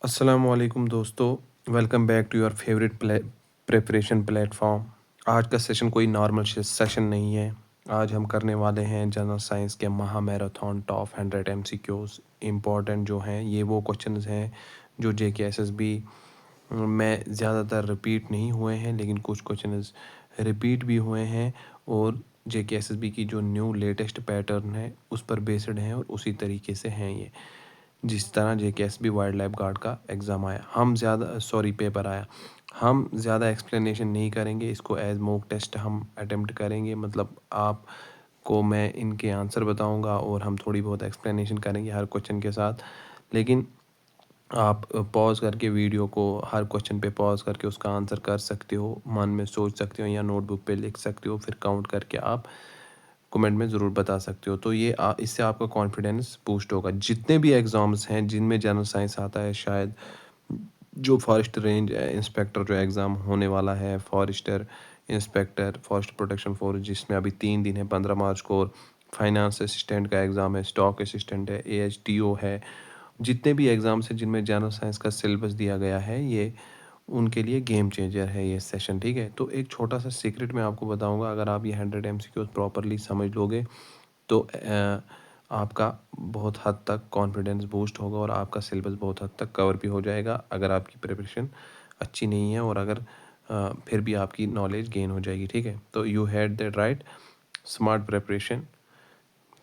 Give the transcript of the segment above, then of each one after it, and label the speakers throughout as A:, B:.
A: अस्सलामुअलैकुम दोस्तों, welcome back to your favourite preparation platform. आज का सेशन कोई नॉर्मल सेशन नहीं है। आज हम करने वाले हैं जनरल साइंस के महा मैराथन टॉप 100 एमसीक्यूज। इम्पॉर्टेंट जो हैं ये वो क्वेश्चंस हैं जो जेके एसएसबी में ज़्यादातर रिपीट नहीं हुए हैं, लेकिन कुछ क्वेश्चंस रिपीट भी हुए हैं और जेके एसएसबी की जो न्यू लेटेस्ट पैटर्न है उस पर बेस्ड हैं और उसी तरीके से हैं ये। जिस तरह जेकेएसबी वाइल्ड लाइफ गार्ड का एग्ज़ाम आया, हम ज़्यादा सॉरी पेपर आया, हम ज़्यादा एक्सप्लेनेशन नहीं करेंगे, इसको एज मॉक टेस्ट हम अटेम्प्ट करेंगे। मतलब आपको मैं इनके आंसर बताऊंगा और हम थोड़ी बहुत एक्सप्लेनेशन करेंगे हर क्वेश्चन के साथ। लेकिन आप पॉज करके वीडियो को हर क्वेश्चन पे पॉज करके उसका आंसर कर सकते हो, मन में सोच सकते हो या नोटबुक पे लिख सकते हो, फिर काउंट करके आप कमेंट में ज़रूर बता सकते हो। तो ये इससे आपका कॉन्फिडेंस बूस्ट होगा। जितने भी एग्ज़ाम्स हैं जिनमें जनरल साइंस आता है, शायद जो फॉरेस्ट रेंज इंस्पेक्टर जो एग्ज़ाम होने वाला है, forester inspector, forest protection force, जिसमें अभी 3 दिन है, 15 मार्च को, और फाइनेंस असिस्टेंट का एग्ज़ाम है, स्टॉक असिस्टेंट है, एएचटीओ है, जितने भी एग्ज़ाम्स हैं जिनमें जनरल साइंस का सिलेबस दिया गया है, ये उनके लिए गेम चेंजर है ये सेशन। ठीक है, तो एक छोटा सा सीक्रेट मैं आपको बताऊंगा। अगर आप ये 100 एमसीक्यूज प्रॉपरली समझ लोगे तो आपका बहुत हद तक कॉन्फिडेंस बूस्ट होगा और आपका सिलेबस बहुत हद तक कवर भी हो जाएगा, अगर आपकी प्रिपरेशन अच्छी नहीं है और अगर फिर भी आपकी नॉलेज गेन हो जाएगी। ठीक है, तो you had that right, smart preparation.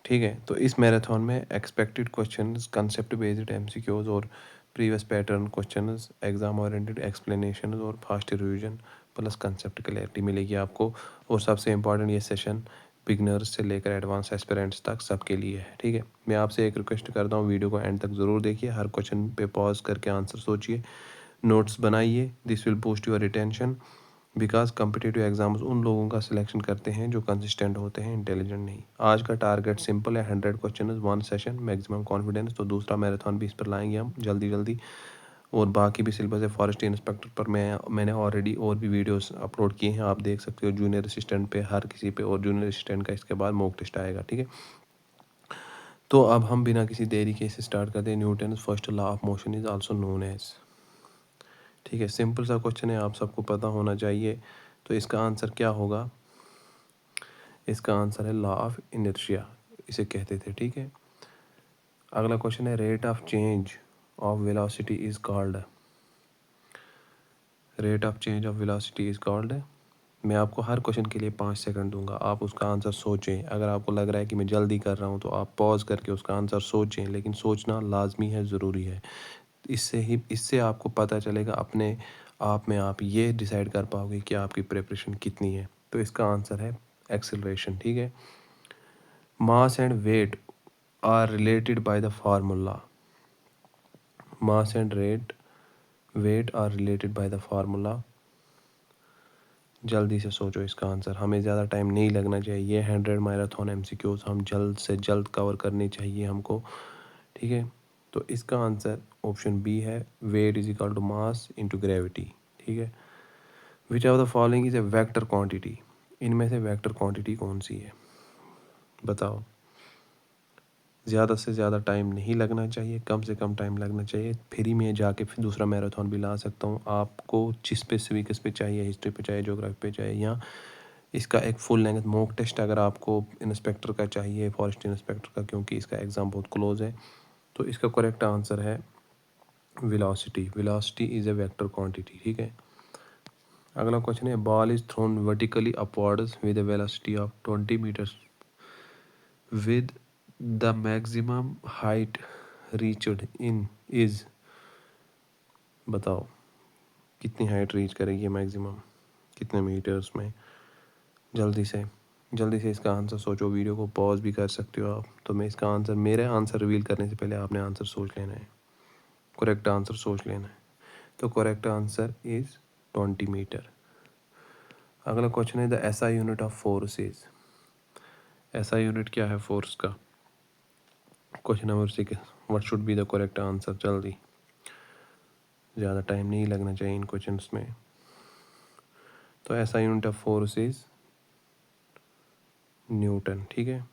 A: ठीक है, तो इस मैराथन में expected questions, concept based MCQs और previous pattern questions, exam oriented explanation और fast revision plus concept clarity मिलेगी आपको। और सबसे इम्पॉर्टेंट, ये सेशन बिगनर्स से लेकर एडवांस एस्पिरेंट्स तक सबके लिए है। ठीक है, मैं आपसे एक रिक्वेस्ट करता हूँ, वीडियो को एंड तक ज़रूर देखिए, हर क्वेश्चन पे पॉज करके आंसर सोचिए, नोट्स बनाइए। This will boost your retention, because competitive exams उन लोगों का सिलेक्शन करते हैं जो कंसिस्टेंट होते हैं, इंटेलिजेंट नहीं। आज का टारगेट सिंपल है, 100 क्वेश्चन, 1 सेशन, मैक्सिमम कॉन्फिडेंस। तो दूसरा मैराथन भी इस पर लाएंगे हम जल्दी जल्दी। और बाकी भी सिलेबस है। फॉरेस्ट इंस्पेक्टर पर मैंने ऑलरेडी और भी वीडियोस अपलोड किए हैं, आप देख सकते हो। जूनियर असिस्टेंट पे, हर किसी पे, और जूनियर असिस्टेंट का इसके बाद मॉक टेस्ट आएगा। ठीक है, तो अब हम बिना किसी देरी के इसे स्टार्ट करते हैं। Newton first law of motion is also known as. ठीक है, सिंपल सा क्वेश्चन है, आप सबको पता होना चाहिए। तो इसका आंसर क्या होगा? इसका आंसर है लॉ ऑफ इनर्शिया, इसे कहते थे। ठीक है, अगला क्वेश्चन है, rate of change of velocity is called. Rate of change of velocity is called. मैं आपको हर क्वेश्चन के लिए 5 सेकंड दूंगा, आप उसका आंसर सोचें। अगर आपको लग रहा है कि मैं जल्दी कर रहा हूँ तो आप पॉज करके उसका आंसर सोचें, लेकिन सोचना लाजमी है, ज़रूरी है। इससे आपको पता चलेगा, अपने आप में आप ये डिसाइड कर पाओगे कि आपकी प्रिपरेशन कितनी है। तो इसका आंसर है एक्सेलरेशन। ठीक है, mass and weight are related by the formula. Mass and weight are related by the formula. जल्दी से सोचो इसका आंसर, हमें ज़्यादा टाइम नहीं लगना चाहिए। ये 100 मैराथन एमसीक्यूज हम जल्द से जल्द कवर करनी चाहिए हमको। ठीक है, तो इसका आंसर ऑप्शन बी है, weight is equal to mass into gravity. ठीक है, which of the following is a vector quantity. इनमें से वेक्टर क्वांटिटी कौन सी है, बताओ। ज़्यादा से ज़्यादा टाइम नहीं लगना चाहिए, कम से कम टाइम लगना चाहिए। फ्री में जाके फिर दूसरा मैराथन भी ला सकता हूँ। आपको जिस पे सिविक्स पे चाहिए, हिस्ट्री पे चाहिए, ज्योग्राफी पे चाहिए, या इसका एक फुल लेंथ मॉक टेस्ट अगर आपको इंस्पेक्टर का चाहिए, फॉरेस्ट इंस्पेक्टर का, क्योंकि इसका एग्ज़ाम बहुत क्लोज है। तो इसका करेक्ट आंसर है velocity. Velocity is a vector quantity. ठीक है, अगला क्वेश्चन है, ball is thrown vertically upwards with a velocity of 20 metres with the maximum height reached in is. बताओ कितनी हाइट रीच करेगी मैक्सिमम, कितने मीटर्स में? जल्दी से इसका आंसर सोचो, वीडियो को पॉज भी कर सकते हो आप। तो मैं इसका आंसर, मेरे आंसर रिवील करने से पहले आपने आंसर सोच लेना है, करेक्ट आंसर सोच लेना है। तो करेक्ट आंसर इज़ 20 मीटर। अगला क्वेश्चन है, the SI unit of force is. SI unit क्या है फोर्स का? Question number 6, what should be the correct answer? जल्दी, ज़्यादा टाइम नहीं लगना चाहिए इन क्वेश्चंस में। तो SI unit of force is Newton. ठीक है,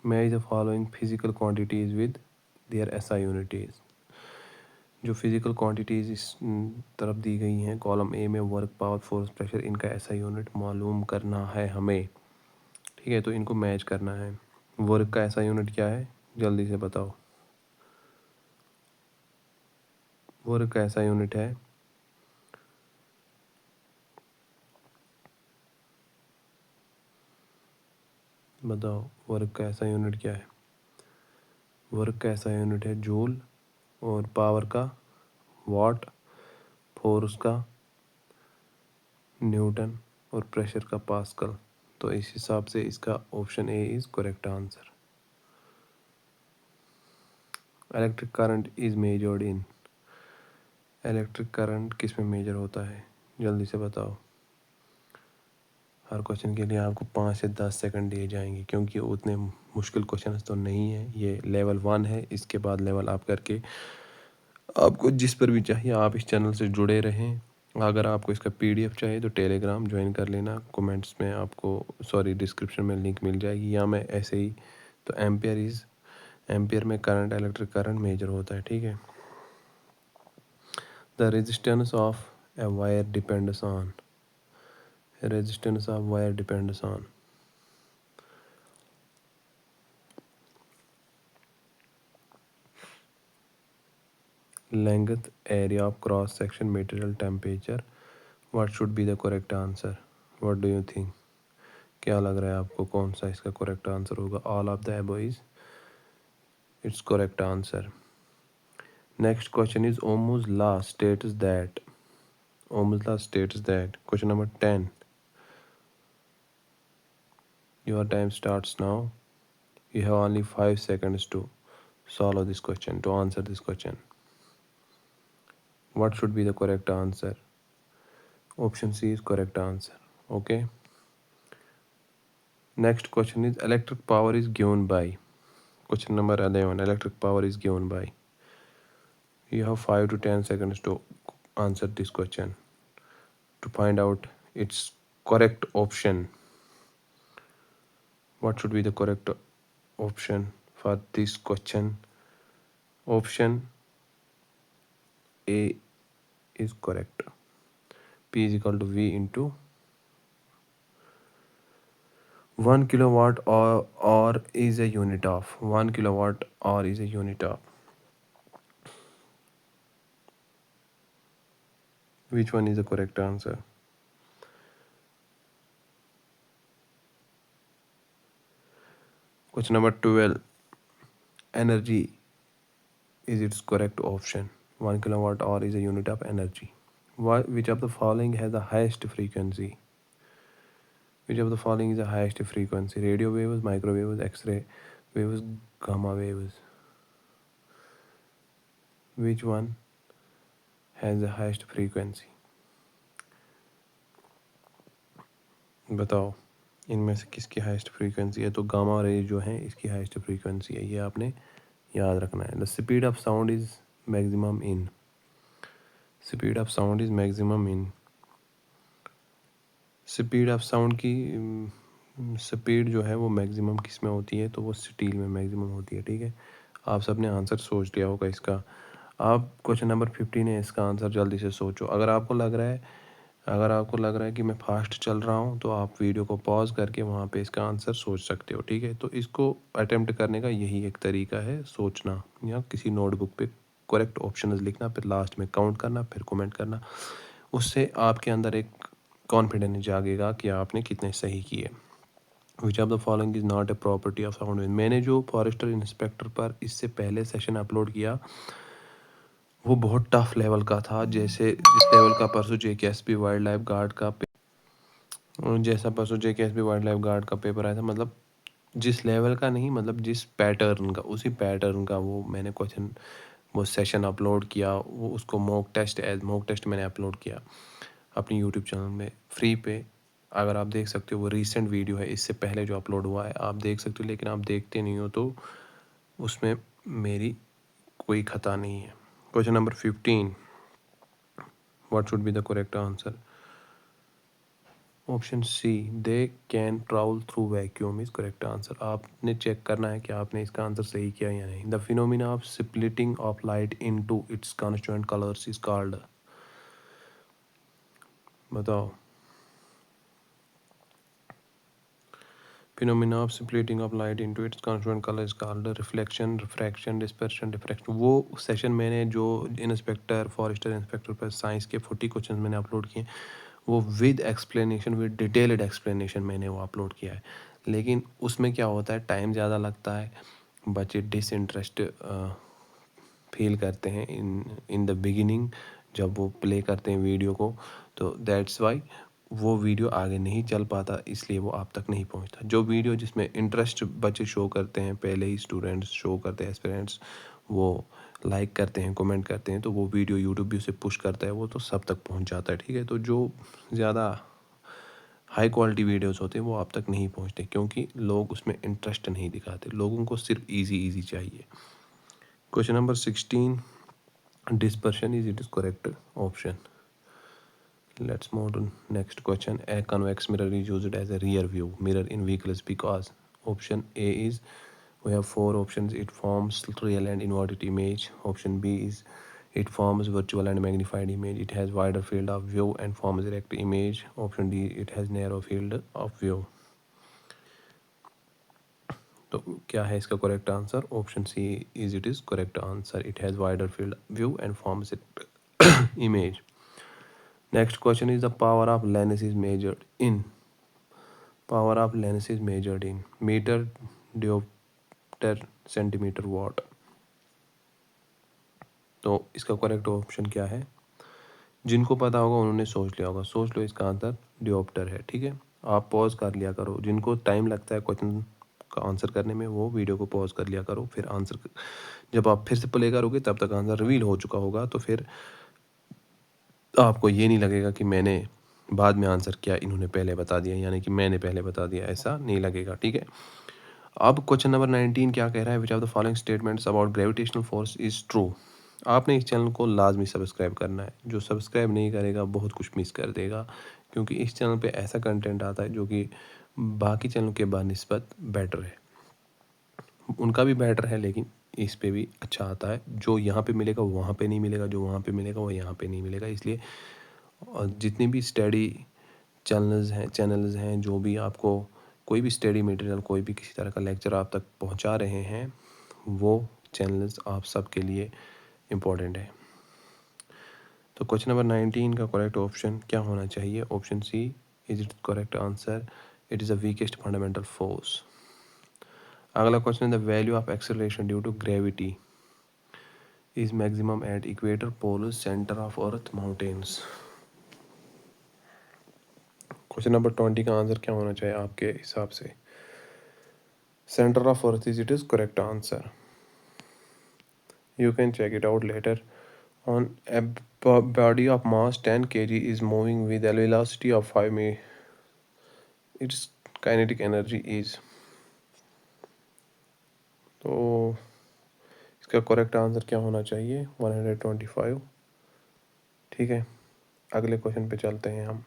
A: match the following physical quantities with their SI unities. जो फिजिकल क्वांटिटीज इस तरफ दी गई हैं कॉलम ए में, वर्क, पावर, फोर्स, प्रेशर, इनका एसआई यूनिट मालूम करना है हमें। ठीक है, तो इनको मैच करना है। वर्क का एसआई यूनिट क्या है, जल्दी से बताओ। वर्क का एसआई यूनिट है, बताओ वर्क का एसआई यूनिट क्या है। वर्क का एसआई यूनिट है जूल, और पावर का वाट, फोर्स का न्यूटन, और प्रेशर का पास्कल। तो इस हिसाब से इसका option A is correct answer. Electric current is measured in, electric current किस में मेजर होता है, जल्दी से बताओ। हर क्वेश्चन के लिए आपको 5 से 10 सेकंड दिए जाएंगे, क्योंकि उतने मुश्किल क्वेश्चन तो नहीं है। ये लेवल 1 है, इसके बाद लेवल आप करके आपको जिस पर भी चाहिए आप इस चैनल से जुड़े रहें। अगर आपको इसका पीडीएफ चाहिए तो टेलीग्राम ज्वाइन कर लेना, कमेंट्स में आपको डिस्क्रिप्शन में लिंक मिल जाएगी, या मैं ऐसे ही। तो एम्पियर में करंट, इलेक्ट्रिक करंट मेजर होता है। ठीक है। The resistance of a wire depends on, resistance of wire depends on, length, area of cross section, material, temperature. What should be the correct answer, what do you think, क्या लग रहा है आपको कौन सा इसका करेक्ट आंसर होगा। All of the above is its correct answer. Next question is Ohm's law states that, Ohm's law states that, question number 10, your time starts now, you have only 5 seconds to solve this question, to answer this question. What should be the correct answer? Option C is correct answer. Okay. Next question is electric power is given by, question number 11, electric power is given by. You have 5 to 10 seconds to answer this question, to find out its correct option. What should be the correct option for this question? Option A is correct. P is equal to V into 1 kilowatt or is a unit of 1 kilowatt or is a unit of. Which one is the correct answer? Question number 12. Energy is its correct option. 1 kilowatt hour is a unit of energy. Which of the following has the highest frequency? Which of the following is the highest frequency? Radio waves, microwaves, X-ray waves, gamma waves. Which one has the highest frequency? बताओ इनमें से किसकी highest frequency है। तो gamma ray जो है इसकी highest frequency है, ये आपने याद रखना है। The speed of sound is maximum in, speed of sound is maximum in, speed of sound की स्पीड जो है वो मैक्सिमम किस में होती है, तो वो स्टील में मैक्सिमम होती है। ठीक है, आप सब ने आंसर सोच लिया होगा इसका। आप क्वेश्चन नंबर 15 है, इसका आंसर जल्दी से सोचो। अगर आपको लग रहा है कि मैं फास्ट चल रहा हूँ तो आप वीडियो को पॉज करके वहाँ पे इसका आंसर सोच सकते हो। ठीक है, तो इसको अटेम्प्ट करने का यही एक तरीका है, सोचना या किसी नोटबुक पे करेक्ट ऑप्शंस लिखना, फिर लास्ट में काउंट करना, फिर कमेंट करना। उससे आपके अंदर एक कॉन्फिडेंस जागेगा कि आपने कितने सही किए। विच of the following is not a property of sound wave. मैंने जो फॉरेस्टर इंस्पेक्टर पर इससे पहले सेशन अपलोड किया वो बहुत टफ लेवल का था, जैसे जिस लेवल का परसों JKSP वाइल्ड लाइफ गार्ड का जैसा परसों JKSP वाइल्ड लाइफ गार्ड का पेपर आया था, मतलब जिस लेवल का नहीं, मतलब जिस पैटर्न का, उसी पैटर्न का वो मैंने क्वेश्चन वो सेशन अपलोड किया। वो उसको मॉक टेस्ट मैंने अपलोड किया अपनी यूट्यूब चैनल में फ्री पे। अगर आप देख सकते हो वो रीसेंट वीडियो है, इससे पहले जो अपलोड हुआ है आप देख सकते हो, लेकिन आप देखते नहीं हो तो उसमें मेरी कोई खता नहीं है। Question number 15, what should be the correct answer? Option C, they can travel through vacuum is correct answer. आपने चेक करना है कि आपने इसका आंसर सही किया या नहीं। The phenomena of splitting of light into its constituent colours is called. बताओ। Phenomena of splitting of light into its constituent colour is called reflection, refraction, dispersion, diffraction. वो सेशन मैंने जो इंस्पेक्टर फॉरेस्टर इंस्पेक्टर पर science के 40 question मैंने upload किए, वो with explanation, with detailed explanation मैंने वो अपलोड किया है। लेकिन उसमें क्या होता है, टाइम ज़्यादा लगता है, बच्चे डिसइंटरेस्ट फील करते हैं इन द बिगिनिंग जब वो प्ले करते हैं वीडियो को। तो दैट्स वाई वो वीडियो आगे नहीं चल पाता, इसलिए वो आप तक नहीं पहुंचता। जो वीडियो जिसमें इंटरेस्ट बच्चे शो करते हैं, पहले ही स्टूडेंट्स शो करते हैं, एस्पिरेंट्स वो लाइक करते हैं, कमेंट करते हैं, तो वो वीडियो यूट्यूब भी उसे पुश करता है, वो तो सब तक पहुंच जाता है। ठीक है, तो जो ज़्यादा हाई क्वालिटी वीडियोस होते हैं वो आप तक नहीं पहुंचते, क्योंकि लोग उसमें इंटरेस्ट नहीं दिखाते, लोगों को सिर्फ इजी इजी चाहिए। Question number 16, dispersion is it is correct option. Let's move to next question. A convex mirror is used as a rear view mirror in vehicles because option A is, we have four options, it forms real and inverted image. Option B is it forms virtual and magnified image. It has wider field of view and forms direct image. Option D, it has narrow field of view. तो क्या है इसका correct answer? Option C is it is correct answer. It has wider field view and forms it image. Next question is the power of lens is measured in. Power of lens is measured in meter, diopter, centimeter, watt. तो इसका correct option क्या है? जिनको पता होगा उन्होंने सोच लिया होगा। सोच लो, इसका आंसर डियोप्टर है। ठीक है, आप पॉज कर लिया करो। जिनको टाइम लगता है क्वेश्चन का आंसर करने में, वो वीडियो को पॉज कर लिया करो, फिर आंसर जब आप फिर से प्ले करोगे तब तक आंसर रिवील हो चुका होगा। तो फिर आपको ये नहीं लगेगा कि मैंने बाद में आंसर किया, इन्होंने पहले बता दिया, यानी कि मैंने पहले बता दिया, ऐसा नहीं लगेगा। ठीक है, अब क्वेश्चन नंबर 19 क्या कह रहा है? Which of the following statements about gravitational force is true. आपने इस चैनल को लाजमी सब्सक्राइब करना है। जो सब्सक्राइब नहीं करेगा बहुत कुछ मिस कर देगा, क्योंकि इस चैनल पे ऐसा कंटेंट आता है जो कि बाकी चैनलों के बानिस्बत बेटर है। उनका भी बेटर है, लेकिन इस पे भी अच्छा आता है। जो यहाँ पे मिलेगा वो वहाँ पे नहीं मिलेगा, जो वहाँ पे मिलेगा वो यहाँ पे नहीं मिलेगा। इसलिए जितनी भी स्टडी चैनल्स हैं जो भी आपको कोई भी स्टडी मटेरियल, कोई भी किसी तरह का लेक्चर आप तक पहुंचा रहे हैं, वो चैनल्स आप सबके लिए इम्पोर्टेंट है। तो क्वेश्चन नंबर 19 का करेक्ट ऑप्शन क्या होना चाहिए? Option C is it correct answer. It is the weakest fundamental force. अगला question, the value of acceleration due to gravity is maximum at equator, poles, centre of earth, mountains. Question number 20 का answer क्या होना चाहिए आपके हिसाब से? Centre of earth is it is correct answer. You can check it out later. On a body of mass 10 kg is moving with a velocity of 5 m. Its kinetic energy is. तो इसका correct answer क्या होना चाहिए? 125। ठीक है, अगले question पे चलते हैं हम।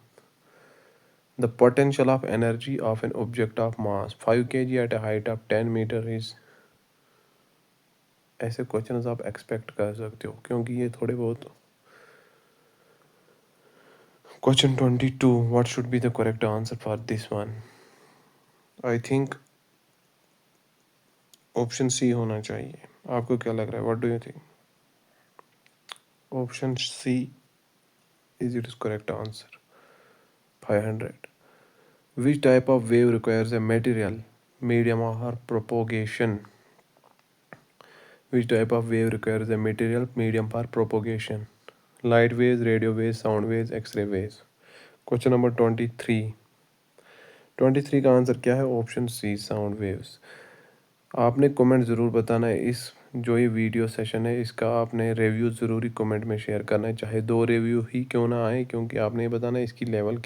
A: The potential of energy of an object of mass 5 kg at a height of 10 metre is. ऐसे क्वेश्चन आप एक्सपेक्ट कर सकते हो, क्योंकि ये थोड़े बहुत। Question 22, what should be the correct answer for this one? I think option C होना चाहिए। आपको क्या लग रहा है? What do you think? Option C is it is correct answer. 500। Which type of wave requires a material medium और propagation? Which type of wave requires a material medium for propagation? Light waves, radio waves, sound waves, X-ray waves. Question number 23 का answer क्या है? Option C, sound waves. आपने comment ज़रूर बताना है। इस जो ये वीडियो सेशन है इसका आपने रिव्यू ज़रूरी कमेंट में शेयर करना है, चाहे 2 रिव्यू ही क्यों ना आए, क्योंकि आपने ये बताना है इसकी लेवल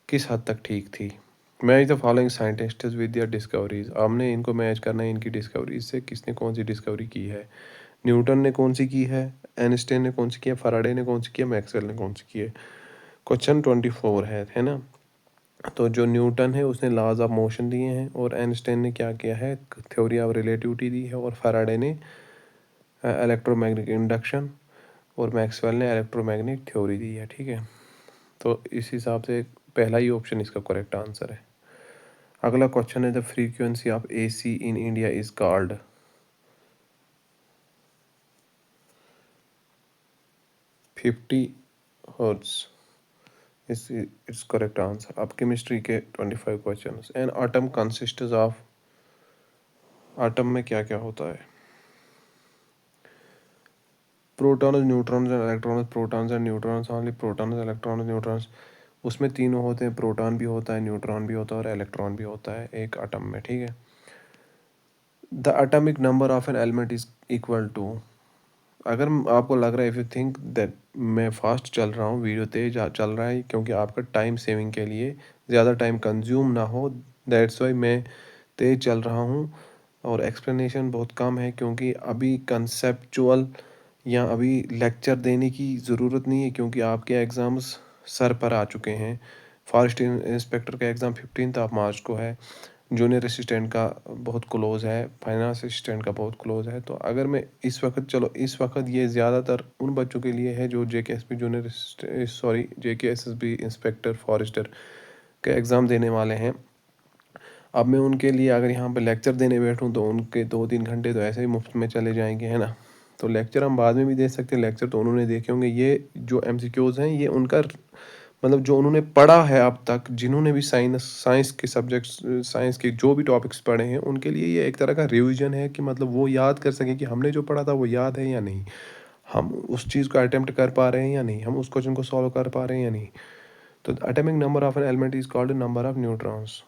A: किस हद तक ठीक थी। Match the following scientists with their discoveries. आपने इनको मैच करना है इनकी डिस्कवरीज से, किसने कौन सी डिस्कवरी की है। न्यूटन ने कौन सी की है, आइंस्टाइन ने कौन सी की है, फैराडे ने कौन सी की है, मैक्सवेल ने कौन सी की है। क्वेश्चन 24 है ना। तो जो न्यूटन है उसने लॉज ऑफ मोशन दिए हैं, और आइंस्टाइन ने क्या किया है, थ्योरी ऑफ रिलेटिविटी दी है, और फैराडे ने इलेक्ट्रोमैग्नेटिक इंडक्शन, और मैक्सवेल ने इलेक्ट्रोमैग्नेटिक थ्योरी दी है। ठीक है, तो इस हिसाब से पहला ही ऑप्शन इसका करेक्ट आंसर है। अगला क्वेश्चन है, the frequency of AC in India is called. 50 hertz इस इट्स करेक्ट आंसर। अब केमिस्ट्री के 25 questions. An atom consists of, atom में क्या क्या होता है? Protons, neutrons and electrons. Protons and neutrons only. Protons, electrons, neutrons. उसमें तीनों होते हैं, प्रोटॉन भी होता है, न्यूट्रॉन भी होता है, और इलेक्ट्रॉन भी होता है एक एटम में। ठीक है, the atomic number of an element is equal to. अगर आपको लग रहा है, इफ़ यू थिंक दैट मैं फास्ट चल रहा हूँ, वीडियो तेज चल रहा है, क्योंकि आपका टाइम सेविंग के लिए, ज़्यादा टाइम कंज्यूम ना हो, दैट्स वाई मैं तेज चल रहा हूँ। और एक्सप्लेनेशन बहुत कम है, क्योंकि अभी कंसेप्चुअल या अभी लेक्चर देने की ज़रूरत नहीं है, क्योंकि आपके एग्ज़ाम्स सर पर आ चुके हैं। फॉरेस्ट इंस्पेक्टर का एग्ज़ाम 15 ऑफ मार्च को है, जूनियर असिस्टेंट का बहुत क्लोज़ है, फाइनेंस असिस्टेंट का बहुत क्लोज़ है। तो अगर मैं इस वक्त, चलो इस वक्त ये ज़्यादातर उन बच्चों के लिए है जो JKSP junior, sorry JKSSB inspector forester का एग्ज़ाम देने वाले हैं। अब मैं उनके लिए अगर यहाँ पर लेक्चर देने बैठूँ तो उनके 2-3 घंटे तो ऐसे ही मुफ्त में चले जाएंगे, है ना। तो लेक्चर हम बाद में भी दे सकते हैं, लेक्चर तो उन्होंने देखे होंगे। ये जो MCQs हैं, ये उनका मतलब जो उन्होंने पढ़ा है अब तक, जिन्होंने भी साइंस के सब्जेक्ट्स, साइंस के जो भी टॉपिक्स पढ़े हैं, उनके लिए ये एक तरह का रिवीजन है, कि मतलब वो याद कर सकें कि हमने जो पढ़ा था वो याद है या नहीं, हम उस चीज़ को अटेम्प्ट कर पा रहे हैं या नहीं, हम उस क्वेश्चन को सॉल्व कर पा रहे हैं या नहीं। तो atomic number of an element is called number of neutrons.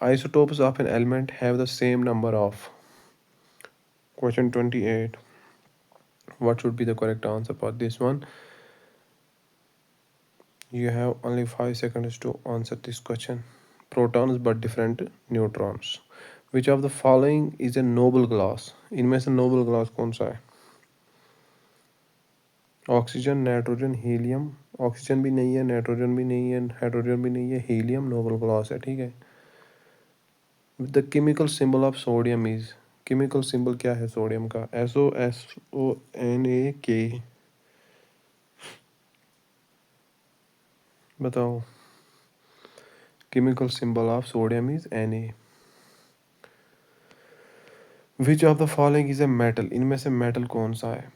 A: Isotopes of an element have the same number of. Question 28. What should be the correct answer for this one? You have only 5 seconds to answer this question. Protons but different neutrons. Which of the following is a noble gas? इनमें से noble gas कौन सा है? Oxygen, nitrogen, helium. Oxygen भी नहीं है, nitrogen भी नहीं है, हाइड्रोजन भी नहीं है, हीलियम नोबल गैस है। ठीक है, the chemical symbol of sodium is. Chemical symbol क्या है सोडियम का? SONAK। बताओ। Chemical symbol of sodium is Na। Which of the following is a metal? इनमें से मेटल कौन सा है?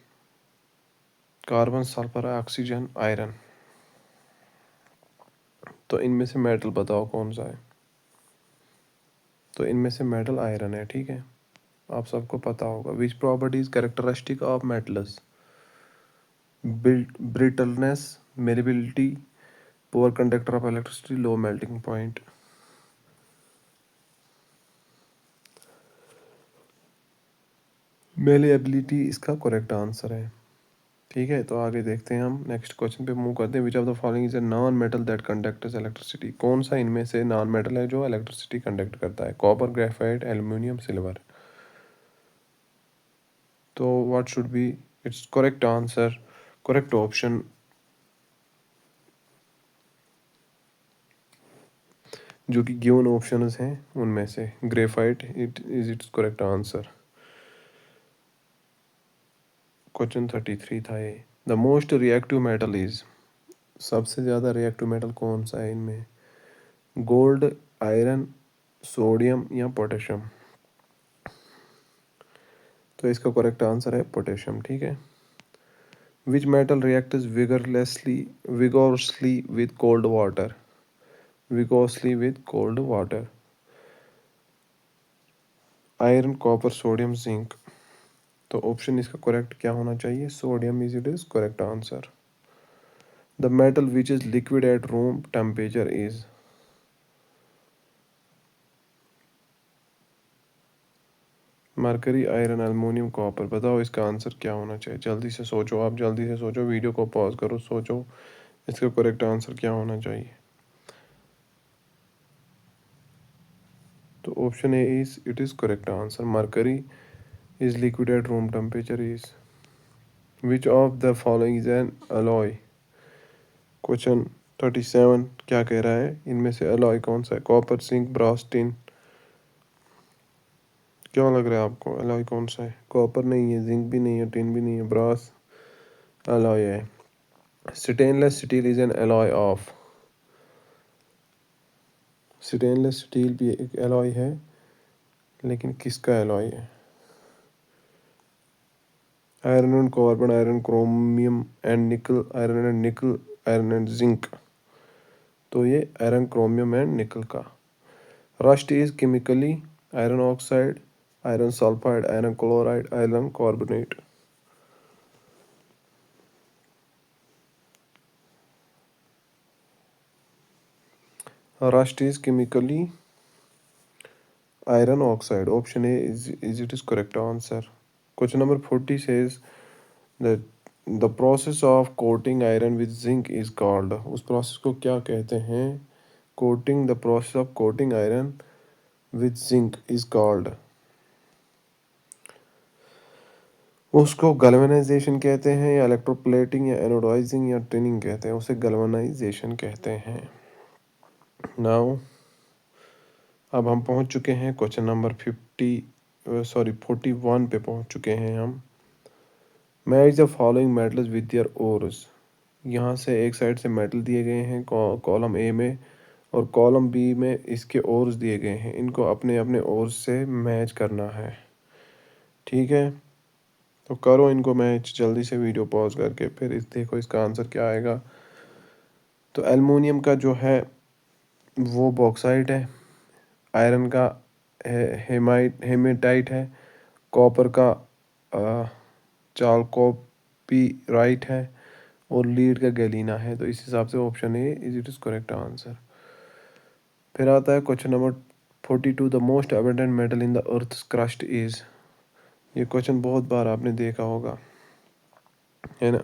A: Carbon, sulphur, oxygen, iron. तो इनमें से मेटल बताओ कौन सा है? तो इनमें से मेटल आयरन है। ठीक है, आप सबको पता होगा। विच properties characteristic of metals? Brittleness, malleability, poor conductor of electricity, low melting point. Malleability इसका करेक्ट आंसर है। ठीक है, तो आगे देखते हैं, हम नेक्स्ट क्वेश्चन पे मूव करते हैं। विच of the following is a non metal that conducts electricity? कौन सा इनमें से नॉन मेटल है जो इलेक्ट्रिसिटी कंडक्ट करता है? Copper, graphite, aluminium, silver. तो what should be its correct answer? Correct option जो कि गिवन ऑप्शंस हैं उनमें से graphite it is its correct answer. Question 33 था ये। The most reactive metal is. सबसे ज़्यादा रिएक्टिव मेटल कौन सा है इनमें? गोल्ड, आयरन, सोडियम या पोटेशियम। तो इसका करेक्ट आंसर है पोटेशियम। ठीक है, which metal reacts vigorously with cold water? Vigorously with cold water. Iron, copper, sodium, zinc. तो ऑप्शन इसका करेक्ट क्या होना चाहिए? Sodium is it is correct answer. The metal which is liquid at room temperature is. Mercury, iron, aluminium, copper. बताओ इसका answer क्या होना चाहिए? जल्दी से सोचो, आप जल्दी से सोचो, वीडियो को पॉज करो, सोचो इसका करेक्ट आंसर क्या होना चाहिए। तो option A is it is correct answer. Mercury is liquid at room temperature is. Which of the following is N alloy? Question 37 क्या कह रहा है, इनमें से अलॉय कौन सा है? Copper, zinc, brass, tin. क्यों लग रहा है आपको अलॉय कौन सा है? कॉपर नहीं है, जिंक भी नहीं है, टिन भी नहीं है, ब्रास अलॉय है। Stainless steel is an alloy of. Stainless steel भी एक अलॉय है, लेकिन किसका अलॉय है? Iron and carbon, iron, chromium and निकल, आयरन एंड निकल, आयरन एंड जिंक। तो ये आयरन, क्रोमियम एंड निकल का। Rust is chemically iron oxide, iron sulphide, iron chloride, iron carbonate. Rust is chemically iron oxide. Option A is it is correct answer. Question number 40 says that the process of coating iron with zinc is called. उस process को क्या कहते हैं? Coating, the process of coating iron with zinc is called. उसको galvanisation कहते हैं या electroplating या एनोडाइजिंग या टिनिंग कहते हैं? उसे गैल्वेनाइजेशन कहते हैं। नाउ अब हम पहुंच चुके हैं क्वेश्चन नंबर 41 पे पहुंच चुके हैं हम। Match the following metals with their ores. यहाँ से एक साइड से मेटल दिए गए हैं कॉलम ए में, और कॉलम बी में इसके ओर्स दिए गए हैं। इनको अपने अपने ओर्स से मैच करना है, ठीक है? तो करो इनको मैच जल्दी से, वीडियो पॉज करके, फिर देखो इसका आंसर क्या आएगा। तो एल्युमिनियम का जो है वो बॉक्साइट है, आयरन का हेमेटाइट है, कॉपर का चालकोपीराइट है, और लीड का गैलीना है। तो इस हिसाब से option A is it is correct answer. फिर आता है question number 42, the most abundant metal in the earth crust is. ये क्वेश्चन बहुत बार आपने देखा होगा, है ना?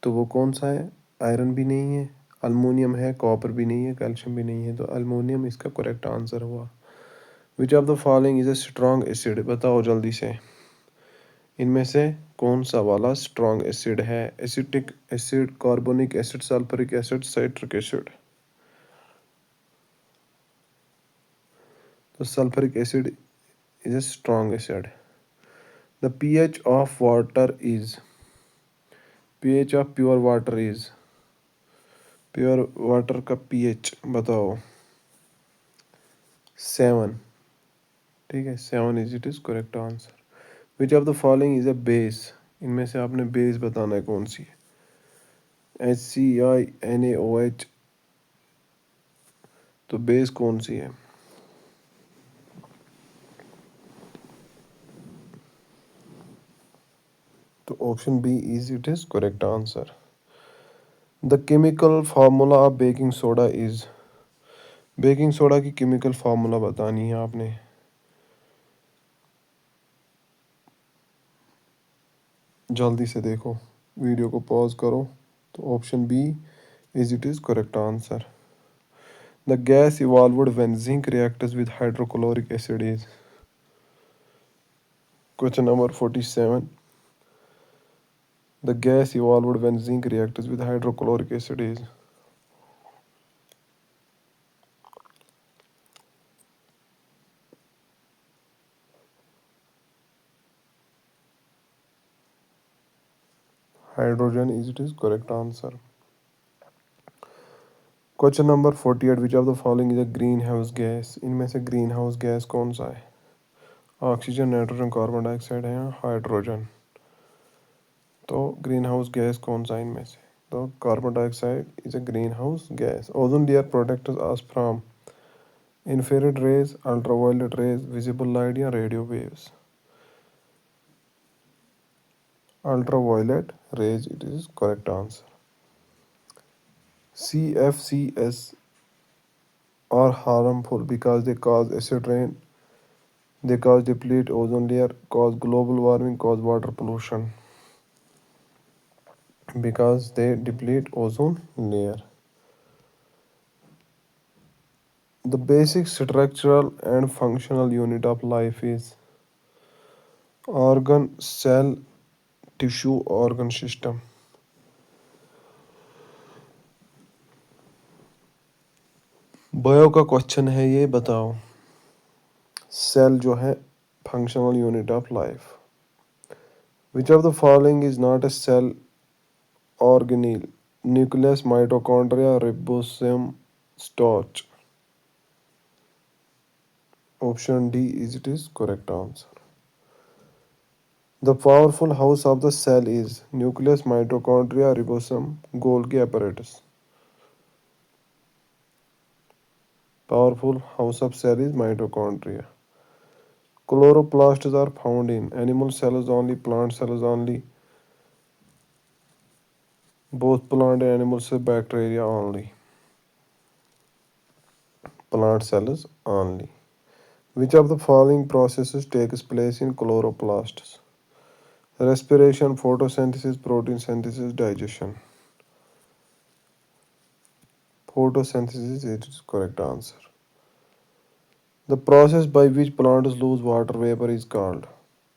A: तो वो कौन सा है? आयरन भी नहीं है, अल्मोनियम है, कॉपर भी नहीं है, कैल्शियम भी नहीं है। तो अल्मोनियम इसका करेक्ट आंसर हुआ। Which of the following is a strong acid? बताओ जल्दी से, इनमें से कौन सा वाला स्ट्रॉन्ग एसिड है? Acetic acid, carbonic acid, sulphuric acid, citric acid. तो sulphuric acid is a strong acid. The pH of water is, pH of pure water is, pure water का pH बताओ। 7, ठीक है, 7 is it is correct answer. Which of the following is a base? इनमें से आपने base बताना है कौन सी है। HCl NaOH, तो बेस कौन सी है? तो option B is it is correct answer. The chemical formula of baking soda is. Baking soda की केमिकल फार्मूला बतानी है आपने। जल्दी से देखो, वीडियो को पॉज करो। तो option B is it is correct answer. The gas evolved when zinc reacts with hydrochloric acid is. Question number 47, the gas evolved when zinc reacts with hydrochloric acid is. Hydrogen is it is correct answer. Question number 48, which of the following is a greenhouse gas? इनमें से green house gas कौन सा है? Oxygen, nitrogen, carbon dioxide है या hydrogen? तो green house gas कौन सा है इनमें से? तो carbon dioxide is a greenhouse gas. Ozone layer protects us from infrared rays, ultraviolet rays, visible light या radio waves? Ultraviolet rays it is correct answer. CFCs are harmful because they cause acid rain, they cause deplete ozone layer, cause global warming, cause water pollution. Because they deplete ozone layer. The basic structural and functional unit of life is organ, cell, tissue, organ system. Bio का question है, ये बताओ। Cell जो है functional unit of life. Which of the following is not a cell organelle? Nucleus, mitochondria, ribosome, starch. Option D is it is correct answer. The powerful house of the cell is nucleus, mitochondria, ribosome, Golgi apparatus. Powerful house of cell is mitochondria. Chloroplasts are found in animal cells only, plant cells only, both plant and animal cell, bacteria only, plant cells only. Which of the following processes takes place in chloroplasts? Respiration, photosynthesis, protein synthesis, digestion. Photosynthesis is correct answer. The process by which plants lose water vapor is called.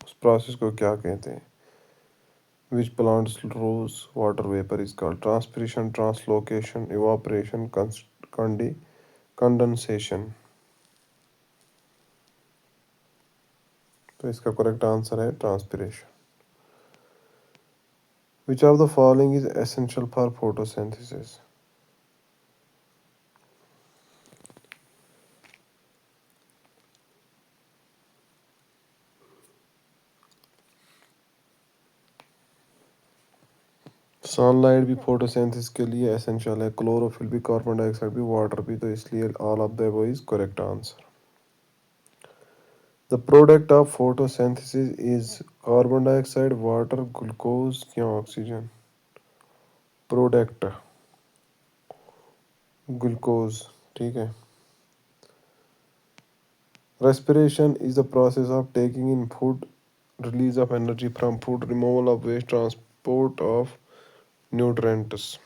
A: उस process को क्या कहते हैं? Which plants lose water vapor is called transpiration, translocation, evaporation, condensation. तो इसका correct answer है transpiration. Which of the following is essential for photosynthesis? Sunlight भी photosynthesis के लिए एसेंशियल है, क्लोरोफिल भी, कार्बन डाइऑक्साइड भी, वाटर भी, तो इसलिए all of the above is correct answer. The product of photosynthesis is carbon dioxide, water, glucose या ऑक्सीजन? प्रोडक्ट ग्लूकोज, ठीक है। Respiration is the process of taking in food, release of energy from food, removal of waste, transport of nutrients.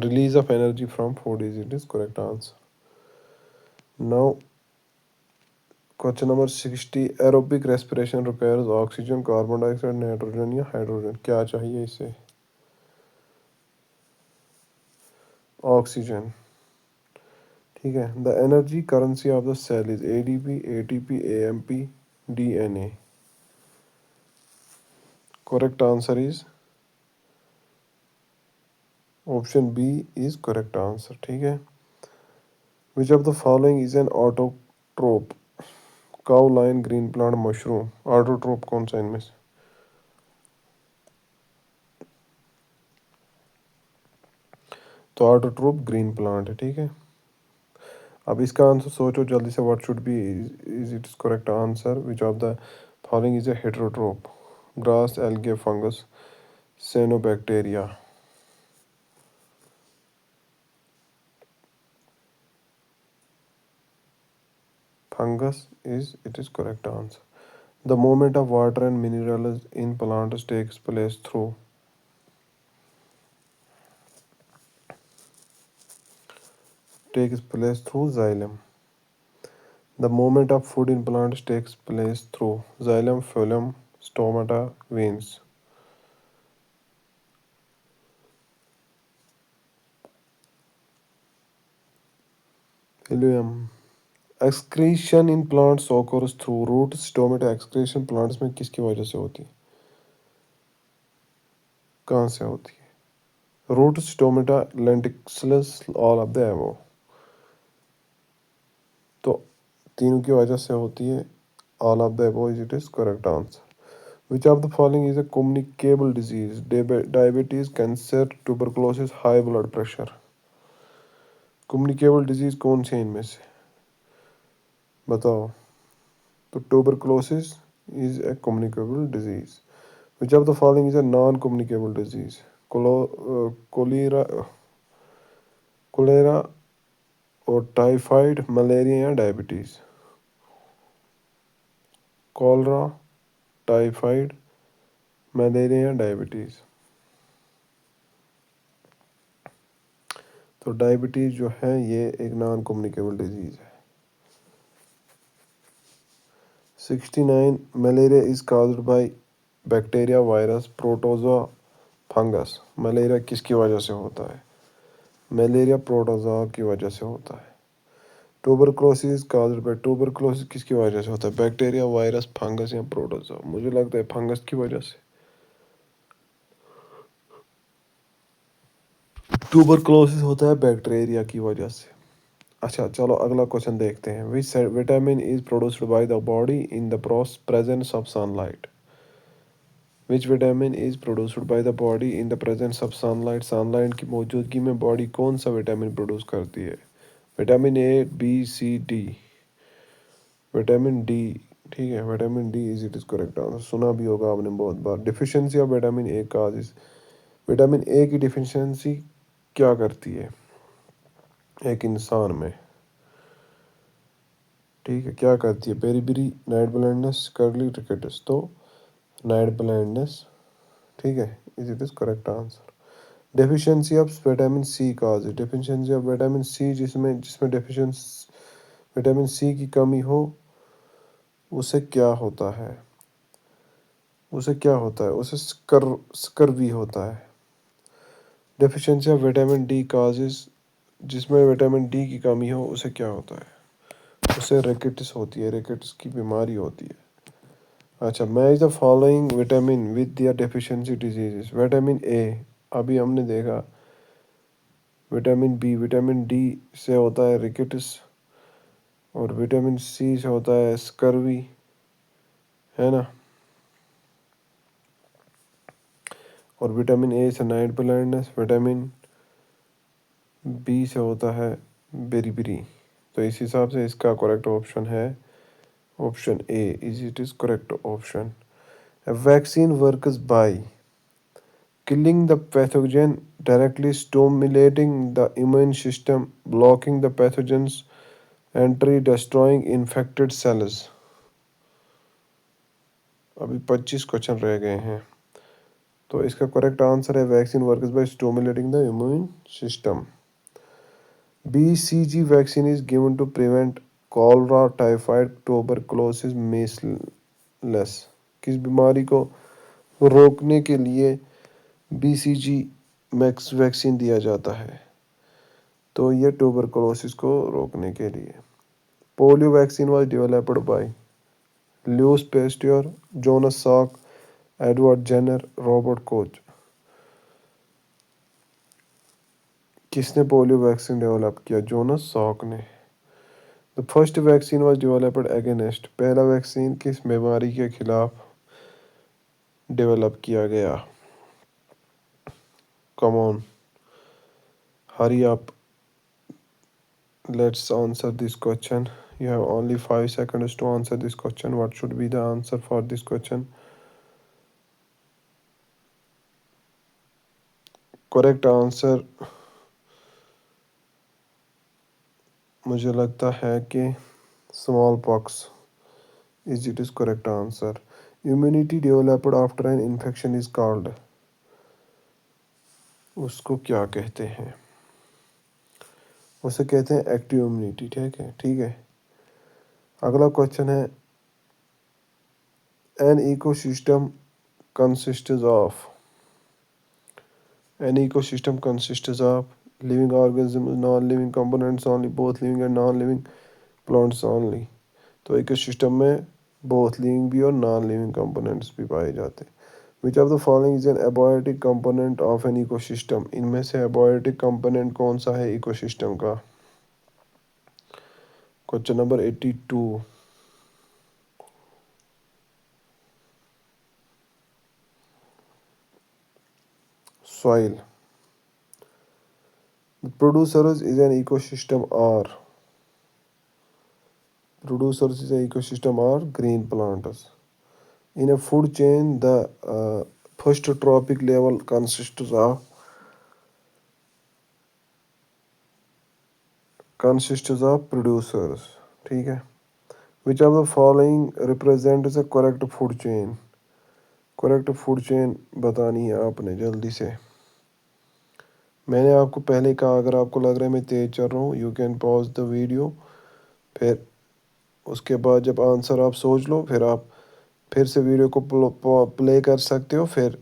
A: Release of energy from food is it is correct answer. Now question number 60, aerobic respiration requires oxygen, carbon dioxide, nitrogen या hydrogen? क्या चाहिए इसे? Oxygen, ठीक है। The energy currency of the cell is ADP, ATP, AMP, DNA? Correct answer is option B is correct answer, ठीक है। Which of the following is an autotroph? Cow, lion, green plant, mushroom? Autotroph कौन सा इनमें से? तो autotroph green plant है, ठीक है। अब इसका आंसर सोचो जल्दी से, what should be is it correct answer? Which of the following is a heterotroph? Grass, algae, fungus, cyanobacteria? Fungus is it is correct answer. The movement of water and minerals in plants takes place through xylem. The movement of food in plants takes place through xylem, phloem, stomata, veins. Phloem. Excretion in plants occurs through roots, stomata. Excretion plants में किसकी वजह से होती है? कहाँ से होती है? Root, stomata, lenticels, all of the above. तो तीनों की वजह से होती है। All of the above is it is correct answer. Which of the following is a communicable disease? Diabetes, cancer, tuberculosis, high blood pressure? Communicable disease कौन से इनमें से बताओ? तो tuberculosis is a communicable disease. Which of the following is a non communicable disease? Cholera, cholera और typhoid, malaria या diabetes? Cholera, typhoid, malaria या diabetes? तो डायबिटीज जो है ये एक नॉन कम्युनिकेबल डिजीज है। 69, malaria is caused by bacteria, virus, protozoa,
B: fungus. Malaria किसकी वजह से होता है? मलेरिया प्रोटोजोआ की वजह से होता है। ट्यूबरकुलोसिस काज्ड बाय, ट्यूबरकुलोसिस किसकी वजह से होता है? बैक्टीरिया, वायरस, फंगस या प्रोटोजोआ? मुझे लगता है फंगस की वजह से। ट्यूबरकुलोसिस होता है बैक्टीरिया की वजह से। अच्छा चलो अगला क्वेश्चन देखते हैं। Which vitamin is produced by the body in the presence of sunlight? Which vitamin is produced by the body in the presence of sunlight? Sunlight की मौजूदगी में बॉडी कौन सा विटामिन प्रोड्यूस करती है? Vitamin A, B, C, D? Vitamin D. ठीक है, vitamin D is it is correct answer. सुना भी होगा आपने बहुत बार। Deficiency of vitamin A causes, vitamin A की डिफिशियंसी क्या करती है एक इंसान में? ठीक है, क्या करती है? Beriberi, night blindness, scurvy rickets? तो नाइट ब्लाइंडनेस। ठीक है, is it is correct answer. Deficiency of vitamin C causes, deficiency of vitamin C, जिसमें जिसमें डेफिशिएंसी विटामिन सी की कमी हो उसे क्या होता है? उसे क्या होता है? उसे स्कर्वी होता है। Deficiency of vitamin D causes, जिसमें विटामिन डी की कमी हो उसे क्या होता है? उसे रेकेटिस होती है, रेकेटिस की बीमारी होती है। अच्छा, match the following vitamin with their deficiency diseases. Vitamin A अभी हमने देखा, विटामिन बी, विटामिन डी से होता है रिकेटिस, और विटामिन सी से होता है स्कर्वी, है ना। और विटामिन ए से नाइट ब्लाइंडनेस, विटामिन बी से होता है बेरीबेरी। तो इस हिसाब से इसका करेक्ट ऑप्शन है option A, is it is correct option. A vaccine works by killing the pathogen directly, stimulating the immune system, blocking the pathogen's entry, destroying infected cells। अभी 25 क्वेश्चन रह गए हैं। तो इसका करेक्ट आंसर है vaccine works by stimulating the immune system. BCG vaccine is given to prevent cholera, typhoid, tuberculosis, measles? किस बीमारी को रोकने के लिए BCG मैक्स वैक्सीन दिया जाता है? तो ये ट्यूबरकुलोसिस को रोकने के लिए। Polio vaccine was developed by Louis Pasteur, Jonas Salk, Edward Jenner, Robert Koch? किसने पोलियो वैक्सीन डेवलप किया? जोनस सॉक ने। The first vaccine was developed against, पहला वैक्सीन किस बीमारी के खिलाफ डेवलप किया गया? Come on, hurry up, let's answer this question. You have only 5 seconds to answer this question. What should be the answer for this question? Correct answer मुझे लगता है कि small pox is it is correct answer. Immunity developed after an infection is called, उसको क्या कहते हैं? उसे कहते हैं एक्टिव इम्यूनिटी। ठीक है, ठीक है। अगला क्वेश्चन है, an ecosystem consists of, an ecosystem consists of living organisms, non-living components only, both living and non-living plants only। तो इकोसिस्टम में बोथ लिविंग भी और नॉन लिविंग कंपोनेंट्स भी पाए जाते हैं। विच of the following is N abiotic component of an ecosystem? इनमें से एबायोटिक कंपोनेंट कौन सा है इकोसिस्टम का? Question number 82। Soil. Producers is an ecosystem or producers is an ecosystem or green plants. In a food chain, the first trophic level consists of producers। ठीक है। Which of the following represents a correct food chain? Correct food chain बतानी है आपने जल्दी से। मैंने आपको पहले कहा, अगर आपको लग रहा है मैं तेज चल रहा हूँ, you can pause the video, फिर उसके बाद जब आंसर आप सोच लो फिर आप फिर से वीडियो को प्ले कर सकते हो। फिर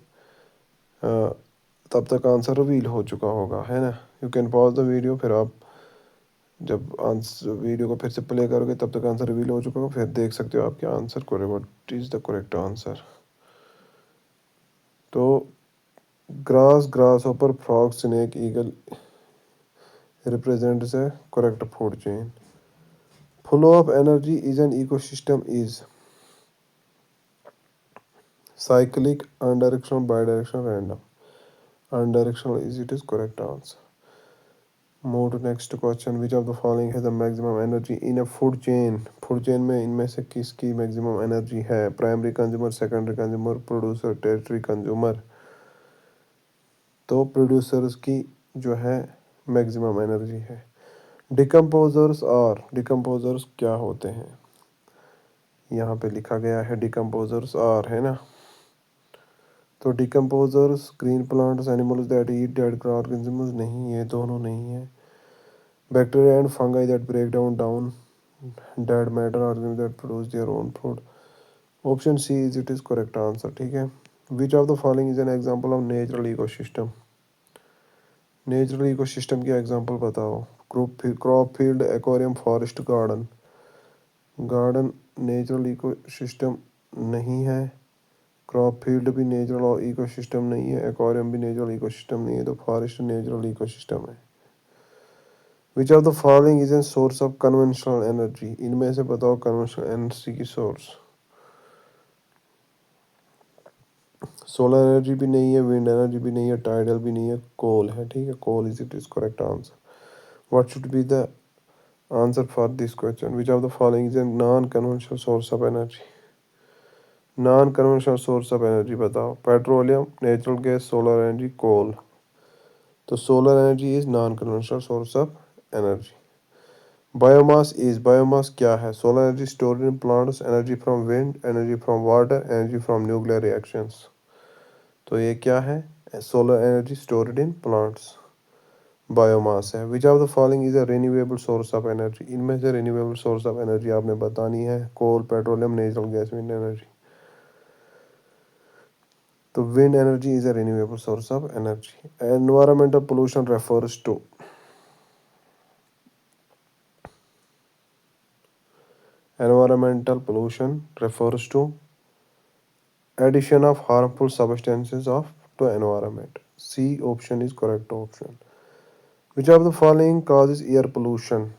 B: तब तक आंसर रिवील हो चुका होगा, है ना। You can pause the video, फिर आप जब आंसर वीडियो को फिर से प्ले करोगे तब तक आंसर रिवील हो चुका होगा, फिर देख सकते हो आपके आंसर को, what is the correct answer. तो grass, grasshopper, frog, snake, eagle represents a correct food chain. Flow of energy is an ecosystem is cyclic, unidirectional, bidirectional, random. Unidirectional is it is correct answer. Move to next question. Which of the following has the maximum energy in a food chain? Food chain में इनमें से किसकी maximum energy है? Primary consumer, secondary consumer, producer, tertiary consumer. तो producers की जो है maximum energy है। Decomposers और decomposers क्या होते हैं? यहाँ पे लिखा गया है decomposers are, है ना। तो decomposers green plants, animals that eat dead organisms नहीं, ये दोनों नहीं है। Bacteria and fungi that break down dead matter, organisms that produce their own food. Option C is it is correct answer, ठीक है। Which of the following is an example of natural ecosystem? Natural ecosystem की example बताओ। Crop field, aquarium, forest, garden. Garden natural ecosystem नहीं है, crop field भी natural ecosystem नहीं है, aquarium भी नेचुरल इकोसिस्टम नहीं है, तो फॉरेस्ट नेचुरल इकोसिस्टम है। Which of the following is N source of conventional energy? इनमें से बताओ कन्वेंशनल एनर्जी की सोर्स। सोलर एनर्जी भी नहीं है, विंड एनर्जी भी नहीं है, टाइडल भी नहीं है, कोल है, ठीक है। Coal is it is correct answer. What should be the answer for this question? Which of the following is a non conventional source of energy? Non conventional source of energy बताओ। Petroleum, natural gas, solar energy, coal. तो solar energy is non conventional source of energy. Biomass क्या है? Solar energy stored in plants, energy from wind, energy from water, energy from nuclear reactions. तो ये क्या है? Solar energy stored in plants, biomass है। Which of the following is a renewable source of energy? इनमें से renewable source of energy आपने बतानी है। Coal, petroleum, natural gas, wind energy. तो wind energy is a renewable source of energy. Environmental pollution refers to addition of harmful substances to environment. C option is correct option. Which of the following causes air pollution?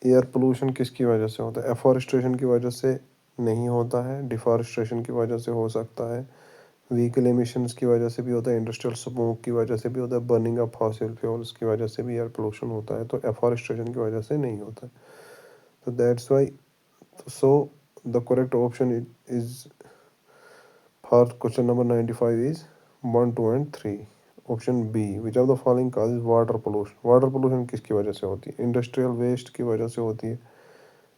B: Air pollution किसकी वजह से होता है? Afforestation की वजह से नहीं होता है, डिफॉरेस्ट्रेशन की वजह से हो सकता है, व्हीकल एमिशंस की वजह से भी होता है, इंडस्ट्रियल स्मोक की वजह से भी होता है, बर्निंग ऑफ फॉसिल फ्यूल्स की वजह से भी एयर पोल्यूशन होता है। तो एफॉरेस्ट्रेशन की वजह से नहीं होता है। तो that's why, so the correct option is for question number 95 is 1, 2 and 3। Option B, which of the following causes water pollution? Water pollution किसकी वजह से होती है? इंडस्ट्रियल वेस्ट की वजह से होती है,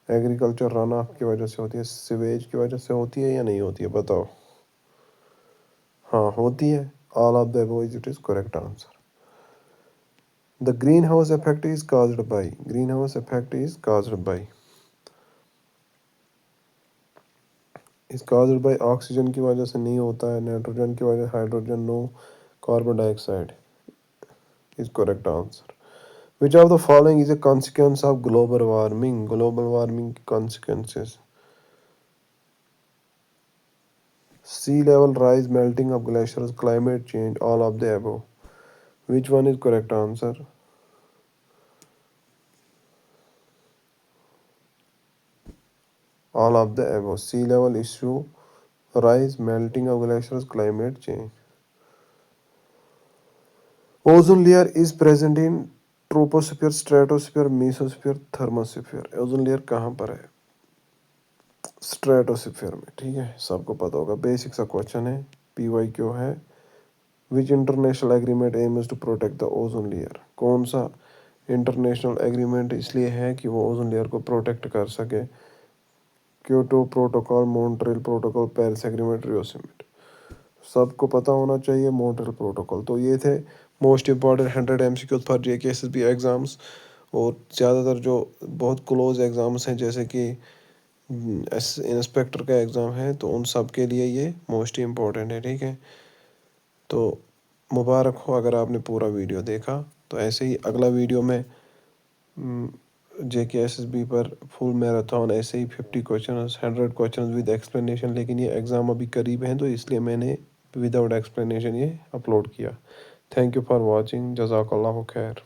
B: एग्रीकल्चर रन ऑफ की वजह से होती है, सीवेज की वजह से होती है या नहीं होती है? बताओ। हाँ होती है। All of the above is it is correct answer. The greenhouse effect is caused by, greenhouse effect is caused by, is caused by oxygen की वजह से नहीं होता है, नाइट्रोजन की वजह, hydrogen no, carbon dioxide is correct answer. Which of the following is a consequence of global warming? Global warming की consequences. sea level rise, melting of glaciers, climate change, all of the above. Which one is correct answer? All of the above. Sea level issue, rise, melting of glaciers, climate change. Ozone layer is present in troposphere, stratosphere, mesosphere, thermosphere. Ozone layer कहाँ पर है? Stratosphere में, ठीक है, सबको पता होगा, basic सा क्वेश्चन है, PYQ है। Which international agreement aims to protect the ozone layer? कौन सा इंटरनेशनल एग्रीमेंट इसलिए है कि वो ओजोन लेयर को प्रोटेक्ट कर सके? Kyoto protocol, Montreal protocol, Paris agreement, Rio summit. सबको पता होना चाहिए मॉन्ट्रियल प्रोटोकॉल। तो ये थे most important 100 MCQ for JKSSB exams. और ज़्यादातर जो बहुत क्लोज एग्ज़ाम्स हैं, जैसे कि इंस्पेक्टर का एग्ज़ाम है, तो उन सब के लिए ये मोस्ट इम्पोर्टेंट है, ठीक है। तो मुबारक हो अगर आपने पूरा वीडियो देखा। तो ऐसे ही अगला वीडियो में JKSSB पर फुल मैराथन ऐसे ही 50 क्वेश्चंस 100 क्वेश्चंस विद एक्सप्लेनेशन, लेकिन ये एग्ज़ाम अभी करीब हैं तो इसलिए मैंने विदाउट एक्सप्लेनेशन ये अपलोड किया। Thank you for watching. जज़ाकल्लाहु खैर।